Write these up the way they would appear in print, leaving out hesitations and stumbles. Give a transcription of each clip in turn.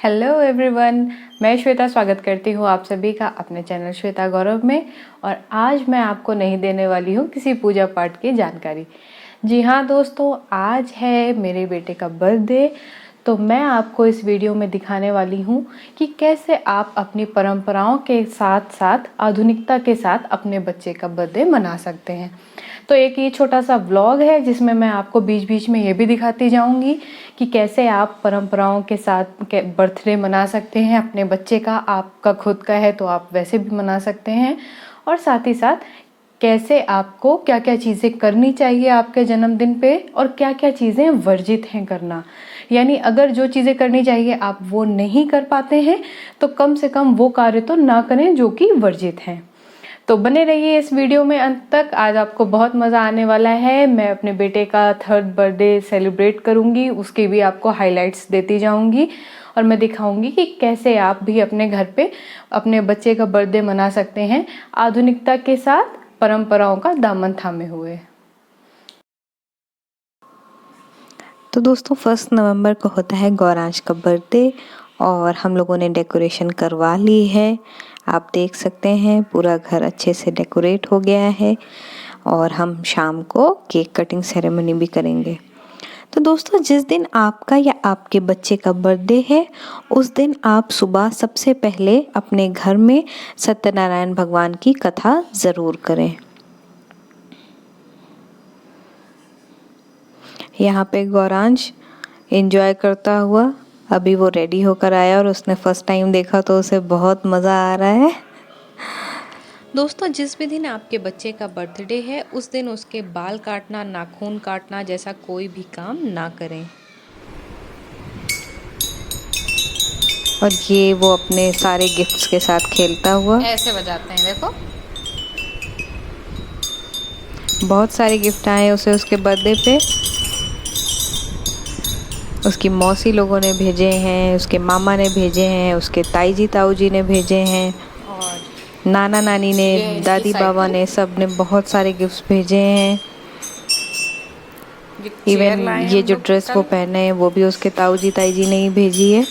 Hello everyone, मैं श्वेता स्वागत करती हूँ आप सभी का अपने चैनल श्वेता गौरव में। और आज मैं आपको नहीं देने वाली हूँ किसी पूजा पाठ की जानकारी। जी हाँ दोस्तों, आज है मेरे बेटे का बर्थडे। तो मैं आपको इस वीडियो में दिखाने वाली हूँ कि कैसे आप अपनी परंपराओं के साथ साथ आधुनिकता के साथ अपने बच्चे का बर्थडे मना सकते हैं। तो एक ये छोटा सा व्लॉग है जिसमें मैं आपको बीच बीच में ये भी दिखाती जाऊंगी कि कैसे आप परंपराओं के साथ बर्थडे मना सकते हैं अपने बच्चे का। आपका खुद का है तो आप वैसे भी मना सकते हैं, और साथ ही साथ कैसे आपको क्या क्या चीज़ें करनी चाहिए आपके जन्मदिन पे और क्या क्या चीज़ें वर्जित हैं करना। यानी अगर जो चीज़ें करनी चाहिए आप वो नहीं कर पाते हैं तो कम से कम वो कार्य तो ना करें जो कि वर्जित हैं। तो बने रहिए इस वीडियो में अंत तक। आज आपको बहुत मज़ा आने वाला है। मैं अपने बेटे का 3rd बर्थडे सेलिब्रेट करूंगी, उसकी भी आपको हाइलाइट्स देती जाऊंगी और मैं दिखाऊंगी कि कैसे आप भी अपने घर पे अपने बच्चे का बर्थडे मना सकते हैं आधुनिकता के साथ परंपराओं का दामन थामे हुए। तो दोस्तों 1 नवंबर को होता है गौरांश का बर्थडे और हम लोगों ने डेकोरेशन करवा ली है। आप देख सकते हैं पूरा घर अच्छे से डेकोरेट हो गया है और हम शाम को केक कटिंग सेरेमनी भी करेंगे। तो दोस्तों जिस दिन आपका या आपके बच्चे का बर्थडे है उस दिन आप सुबह सबसे पहले अपने घर में सत्यनारायण भगवान की कथा ज़रूर करें। यहाँ पे गौरांश एंजॉय करता हुआ अभी वो रेडी होकर आया और उसने फर्स्ट टाइम देखा तो उसे बहुत मज़ा आ रहा है। दोस्तों जिस भी दिन आपके बच्चे का बर्थडे है उस दिन उसके बाल काटना, नाखून काटना जैसा कोई भी काम ना करें। और ये वो अपने सारे गिफ्ट्स के साथ खेलता हुआ ऐसे बजाते हैं, देखो बहुत सारे गिफ्ट आए उसे उसके बर्थडे पे। उसकी मौसी लोगों ने भेजे हैं, उसके मामा ने भेजे हैं, उसके ताई जी ताऊ जी ने भेजे हैं, और नाना नानी ने, दादी बाबा ने, सब ने बहुत सारे गिफ्ट्स भेजे हैं। इवन ये जो ड्रेस वो पहने हैं वो भी उसके ताऊ जी ताई जी ने ही भेजी है।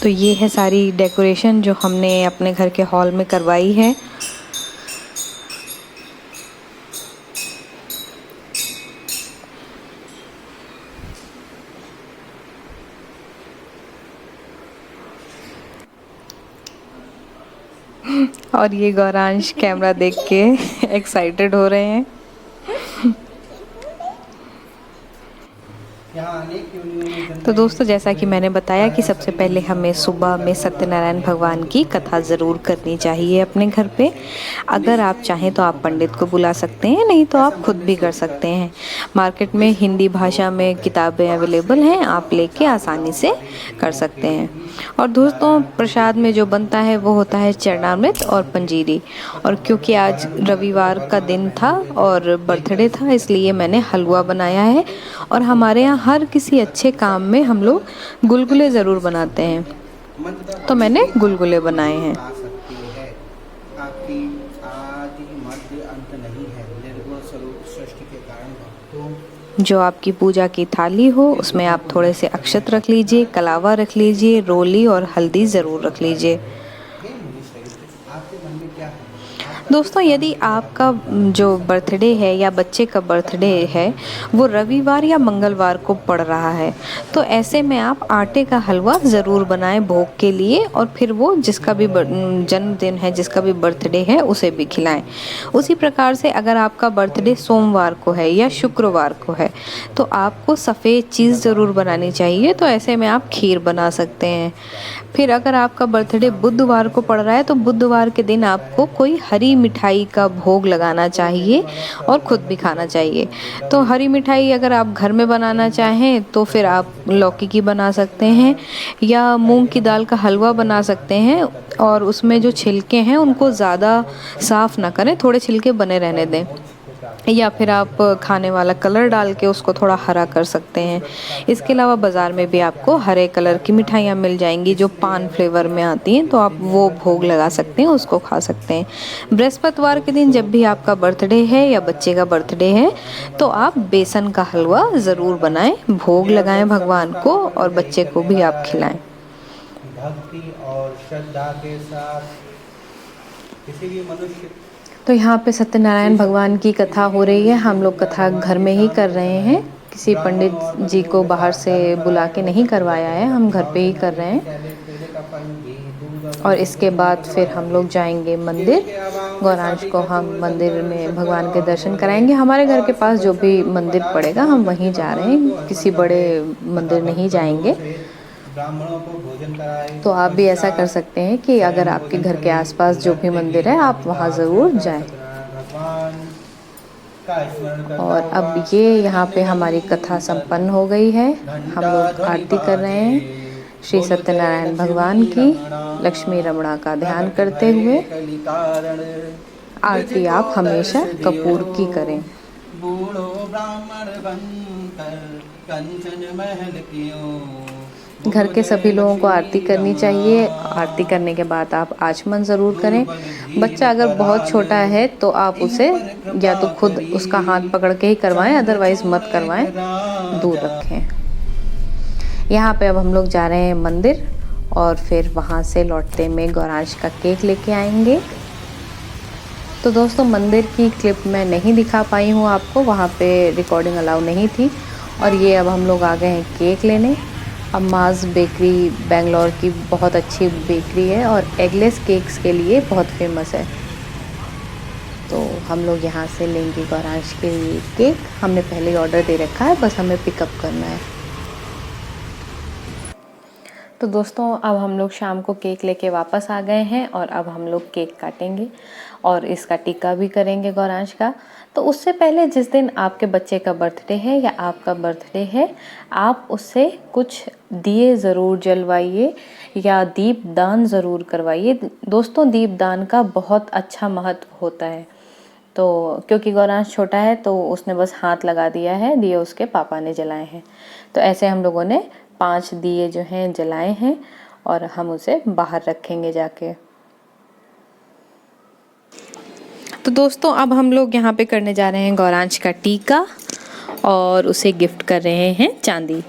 तो ये है सारी डेकोरेशन जो हमने अपने घर के हॉल में करवाई है। और ये गौरांश कैमरा देख के एक्साइटेड हो रहे हैं। तो दोस्तों जैसा कि मैंने बताया कि सबसे पहले हमें सुबह में सत्यनारायण भगवान की कथा ज़रूर करनी चाहिए अपने घर पे। अगर आप चाहें तो आप पंडित को बुला सकते हैं, नहीं तो आप खुद भी कर सकते हैं। मार्केट में हिंदी भाषा में किताबें अवेलेबल हैं, आप लेके आसानी से कर सकते हैं। और दोस्तों प्रसाद में जो बनता है वो होता है चरणामृत और पंजीरी। और क्योंकि आज रविवार का दिन था और बर्थडे था इसलिए मैंने हलवा बनाया है। और हमारे यहाँ हर किसी अच्छे काम में हम लोग गुलगुले ज़रूर बनाते हैं, तो मैंने गुलगुले बनाए हैं। जो आपकी पूजा की थाली हो उसमें आप थोड़े से अक्षत रख लीजिए, कलावा रख लीजिए, रोली और हल्दी ज़रूर रख लीजिए। दोस्तों यदि आपका जो बर्थडे है या बच्चे का बर्थडे है वो रविवार या मंगलवार को पड़ रहा है तो ऐसे में आप आटे का हलवा ज़रूर बनाएं भोग के लिए, और फिर वो जिसका भी जन्मदिन है, जिसका भी बर्थडे है उसे भी खिलाएं। उसी प्रकार से अगर आपका बर्थडे सोमवार को है या शुक्रवार को है तो आपको सफ़ेद चीज़ ज़रूर बनानी चाहिए, तो ऐसे में आप खीर बना सकते हैं। फिर अगर आपका बर्थडे बुधवार को पड़ रहा है तो बुधवार के दिन आपको कोई हरी मिठाई का भोग लगाना चाहिए और खुद भी खाना चाहिए। तो हरी मिठाई अगर आप घर में बनाना चाहें तो फिर आप लौकी की बना सकते हैं या मूंग की दाल का हलवा बना सकते हैं, और उसमें जो छिलके हैं उनको ज़्यादा साफ़ ना करें, थोड़े छिलके बने रहने दें। या फिर आप खाने वाला कलर डाल के उसको थोड़ा हरा कर सकते हैं। इसके अलावा बाज़ार में भी आपको हरे कलर की मिठाइयाँ मिल जाएंगी जो पान फ्लेवर में आती हैं, तो आप वो भोग लगा सकते हैं, उसको खा सकते हैं। बृहस्पतिवार के दिन जब भी आपका बर्थडे है या बच्चे का बर्थडे है तो आप बेसन का हलवा ज़रूर बनाएं, भोग लगाएं भगवान को और बच्चे को भी आप खिलाएं। भक्ति और श्रद्धा के साथ किसी भी मनुष्य तो यहाँ पे सत्यनारायण भगवान की कथा हो रही है। हम लोग कथा घर में ही कर रहे हैं, किसी पंडित जी को बाहर से बुला के नहीं करवाया है, हम घर पे ही कर रहे हैं। और इसके बाद फिर हम लोग जाएंगे मंदिर। गौरांश को हम मंदिर में भगवान के दर्शन कराएंगे। हमारे घर के पास जो भी मंदिर पड़ेगा हम वहीं जा रहे हैं, किसी बड़े मंदिर नहीं जाएंगे। ब्राह्मणों को भोजन कराए। तो आप भी ऐसा कर सकते हैं कि अगर आपके घर के आसपास जो भी मंदिर है आप वहाँ ज़रूर जाएं। भगवान का स्मरण और अब ये यहाँ पे हमारी कथा संपन्न हो गई है। हम लोग आरती कर रहे हैं श्री सत्यनारायण भगवान की, लक्ष्मी रमणा का ध्यान करते हुए। आरती आप हमेशा कपूर की करें। बूढ़ो ब्राह्मण बनकर कंचन महल कियो। घर के सभी लोगों को आरती करनी चाहिए। आरती करने के बाद आप आचमन ज़रूर करें। बच्चा अगर बहुत छोटा है तो आप उसे या तो खुद उसका हाथ पकड़ के ही करवाएं, अदरवाइज़ मत करवाएं, दूर रखें। यहाँ पे अब हम लोग जा रहे हैं मंदिर और फिर वहाँ से लौटते में गौरांश का केक लेके आएंगे। तो दोस्तों मंदिर की क्लिप मैं नहीं दिखा पाई हूँ आपको, वहाँ पे रिकॉर्डिंग अलाउ नहीं थी। और ये अब हम लोग आ गए हैं केक लेने। अम्माज़ बेकरी बेंगलोर की बहुत अच्छी बेकरी है और एगलेस केक्स के लिए बहुत फेमस है। तो हम लोग यहाँ से लेंगे गौरांश के लिए केक। हमने पहले ऑर्डर दे रखा है, बस हमें पिकअप करना है। तो दोस्तों अब हम लोग शाम को केक लेके वापस आ गए हैं और अब हम लोग केक काटेंगे और इसका टीका भी करेंगे गौरांश का। तो उससे पहले जिस दिन आपके बच्चे का बर्थडे है या आपका बर्थडे है, आप उससे कुछ दिए ज़रूर जलवाइए या दीप दान ज़रूर करवाइए। दोस्तों दीप दान का बहुत अच्छा महत्व होता है। तो क्योंकि गौरांश छोटा है तो उसने बस हाथ लगा दिया है, दिए उसके पापा ने जलाए हैं। तो ऐसे हम लोगों ने 5 दिए जो हैं जलाए हैं और हम उसे बाहर रखेंगे जाके। तो दोस्तों अब हम लोग यहाँ पे करने जा रहे हैं गौरांश का टीका और उसे गिफ्ट कर रहे हैं चांदी।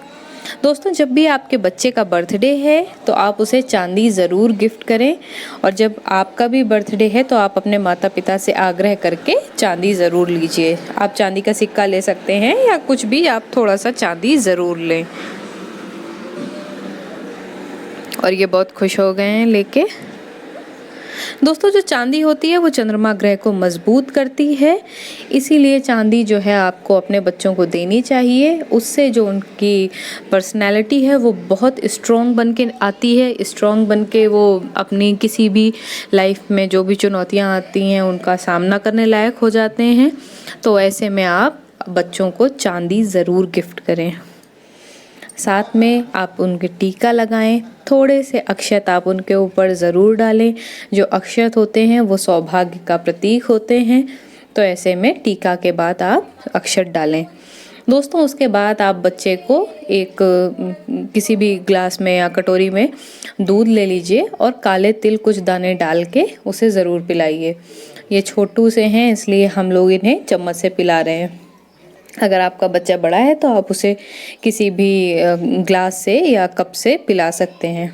दोस्तों जब भी आपके बच्चे का बर्थडे है तो आप उसे चांदी ज़रूर गिफ्ट करें। और जब आपका भी बर्थडे है तो आप अपने माता पिता से आग्रह करके चांदी ज़रूर लीजिए। आप चांदी का सिक्का ले सकते हैं या कुछ भी, आप थोड़ा सा चांदी ज़रूर लें। और ये बहुत खुश हो गए हैं लेके। दोस्तों जो चांदी होती है वो चंद्रमा ग्रह को मजबूत करती है, इसीलिए चांदी जो है आपको अपने बच्चों को देनी चाहिए। उससे जो उनकी पर्सनैलिटी है वो बहुत स्ट्रॉन्ग बन के आती है। स्ट्रॉन्ग बन के वो अपनी किसी भी लाइफ में जो भी चुनौतियाँ आती हैं उनका सामना करने लायक हो जाते हैं। तो ऐसे में आप बच्चों को चांदी ज़रूर गिफ्ट करें। साथ में आप उनके टीका लगाएं, थोड़े से अक्षत आप उनके ऊपर ज़रूर डालें। जो अक्षत होते हैं वो सौभाग्य का प्रतीक होते हैं। तो ऐसे में टीका के बाद आप अक्षत डालें। दोस्तों उसके बाद आप बच्चे को एक किसी भी ग्लास में या कटोरी में दूध ले लीजिए और काले तिल कुछ दाने डाल के उसे ज़रूर पिलाइए। ये छोटू से हैं इसलिए हम लोग इन्हें चम्मच से पिला रहे हैं। अगर आपका बच्चा बड़ा है तो आप उसे किसी भी ग्लास से या कप से पिला सकते हैं।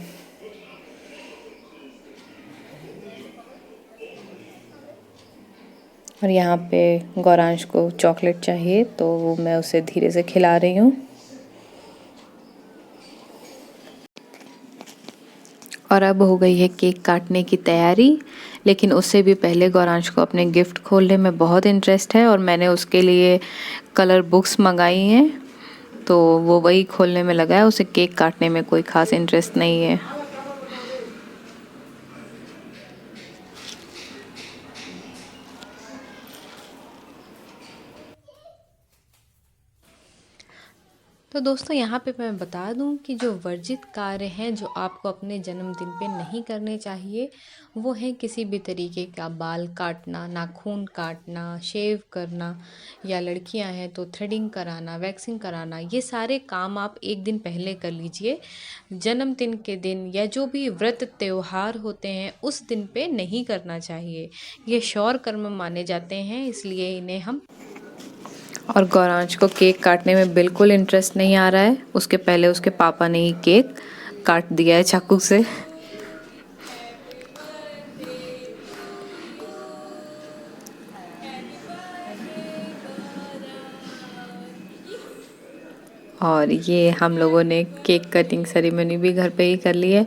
और यहाँ पे गौरांश को चॉकलेट चाहिए तो मैं उसे धीरे से खिला रही हूँ। और अब हो गई है केक काटने की तैयारी, लेकिन उससे भी पहले गौरांश को अपने गिफ्ट खोलने में बहुत इंटरेस्ट है और मैंने उसके लिए कलर बुक्स मंगाई हैं, तो वो वही खोलने में लगा है। उसे केक काटने में कोई ख़ास इंटरेस्ट नहीं है। तो दोस्तों यहाँ पे मैं बता दूँ कि जो वर्जित कार्य हैं जो आपको अपने जन्मदिन पे नहीं करने चाहिए, वो हैं किसी भी तरीके का बाल काटना, नाखून काटना, शेव करना, या लड़कियां हैं तो थ्रेडिंग कराना, वैक्सिंग कराना। ये सारे काम आप एक दिन पहले कर लीजिए। जन्मदिन के दिन या जो भी व्रत त्यौहार होते हैं उस दिन पे नहीं करना चाहिए। ये शौर कर्म माने जाते हैं, इसलिए इन्हें हम। और गौरांश को केक काटने में बिल्कुल इंटरेस्ट नहीं आ रहा है। उसके पहले उसके पापा ने ही केक काट दिया है चाकू से। और ये हम लोगों ने केक कटिंग सेरेमनी भी घर पे ही कर ली है।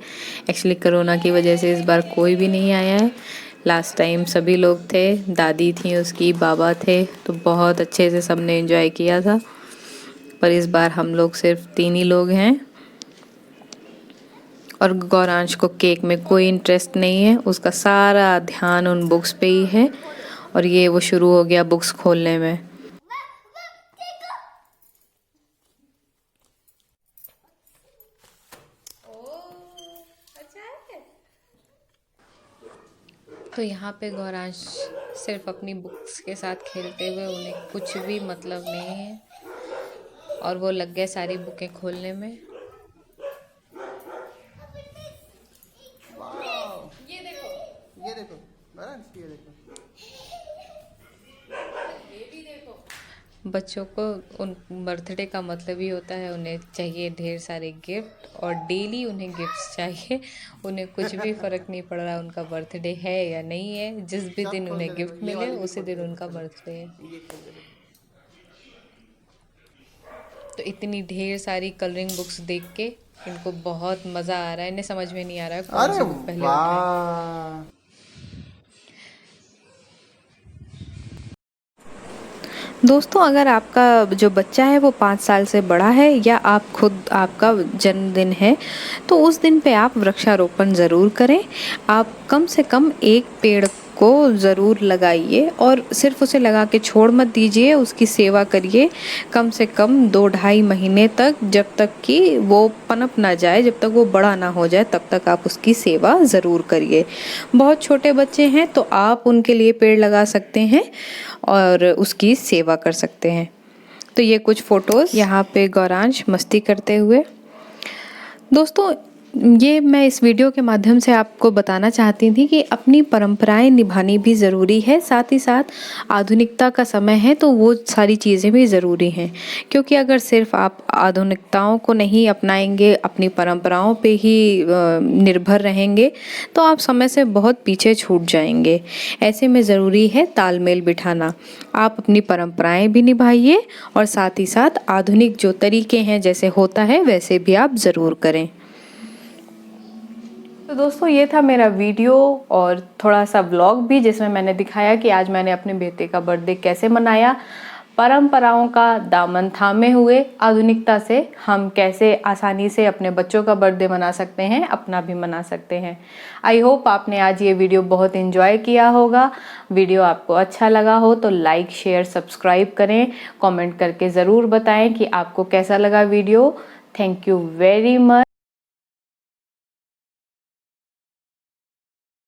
एक्चुअली कोरोना की वजह से इस बार कोई भी नहीं आया है। लास्ट टाइम सभी लोग थे, दादी थी उसकी, बाबा थे, तो बहुत अच्छे से सबने एंजॉय किया था। पर इस बार हम लोग सिर्फ 3 ही लोग हैं। और गौरांश को केक में कोई इंटरेस्ट नहीं है, उसका सारा ध्यान उन बुक्स पे ही है। और ये वो शुरू हो गया बुक्स खोलने में। तो यहाँ पे गौरांश सिर्फ अपनी बुक्स के साथ खेलते हुए, उन्हें कुछ भी मतलब नहीं है, और वो लग गए सारी बुकें खोलने में। ये देखो गौरांश, ये देखो। बच्चों को उन बर्थडे का मतलब ही होता है उन्हें चाहिए ढेर सारे गिफ्ट, और डेली उन्हें गिफ्ट्स चाहिए। उन्हें कुछ भी फ़र्क नहीं पड़ रहा उनका बर्थडे है या नहीं है, जिस भी दिन उन्हें गिफ्ट मिले उसी दिन उनका बर्थडे है। तो इतनी ढेर सारी कलरिंग बुक्स देख के इनको बहुत मज़ा आ रहा है। इन्हें समझ में नहीं आ रहा है कौन सी बुक पहले उठाएं। दोस्तों, अगर आपका जो बच्चा है वो 5 साल से बड़ा है या आप खुद आपका जन्मदिन है, तो उस दिन पे आप वृक्षारोपण ज़रूर करें। आप कम से कम एक पेड़ को ज़रूर लगाइए और सिर्फ उसे लगा के छोड़ मत दीजिए, उसकी सेवा करिए कम से कम 2-2.5 महीने तक, जब तक कि वो पनप ना जाए, जब तक वो बड़ा ना हो जाए, तब तक आप उसकी सेवा ज़रूर करिए। बहुत छोटे बच्चे हैं तो आप उनके लिए पेड़ लगा सकते हैं और उसकी सेवा कर सकते हैं। तो ये कुछ फ़ोटोज़ यहाँ पे गौरांश मस्ती करते हुए। दोस्तों, ये मैं इस वीडियो के माध्यम से आपको बताना चाहती थी कि अपनी परंपराएं निभानी भी ज़रूरी है, साथ ही साथ आधुनिकता का समय है तो वो सारी चीज़ें भी ज़रूरी हैं। क्योंकि अगर सिर्फ आप आधुनिकताओं को नहीं अपनाएंगे, अपनी परंपराओं पे ही निर्भर रहेंगे, तो आप समय से बहुत पीछे छूट जाएंगे। ऐसे में ज़रूरी है तालमेल बिठाना। आप अपनी परंपराएं भी निभाइए और साथ ही साथ आधुनिक जो तरीके हैं, जैसे होता है वैसे भी आप ज़रूर करें। तो दोस्तों, ये था मेरा वीडियो और थोड़ा सा व्लॉग भी, जिसमें मैंने दिखाया कि आज मैंने अपने बेटे का बर्थडे कैसे मनाया। परंपराओं का दामन थामे हुए आधुनिकता से हम कैसे आसानी से अपने बच्चों का बर्थडे मना सकते हैं, अपना भी मना सकते हैं। आई होप आपने आज ये वीडियो बहुत एंजॉय किया होगा। वीडियो आपको अच्छा लगा हो तो लाइक, शेयर, सब्सक्राइब करें। कमेंट करके ज़रूर बताएं कि आपको कैसा लगा video. Thank you very much.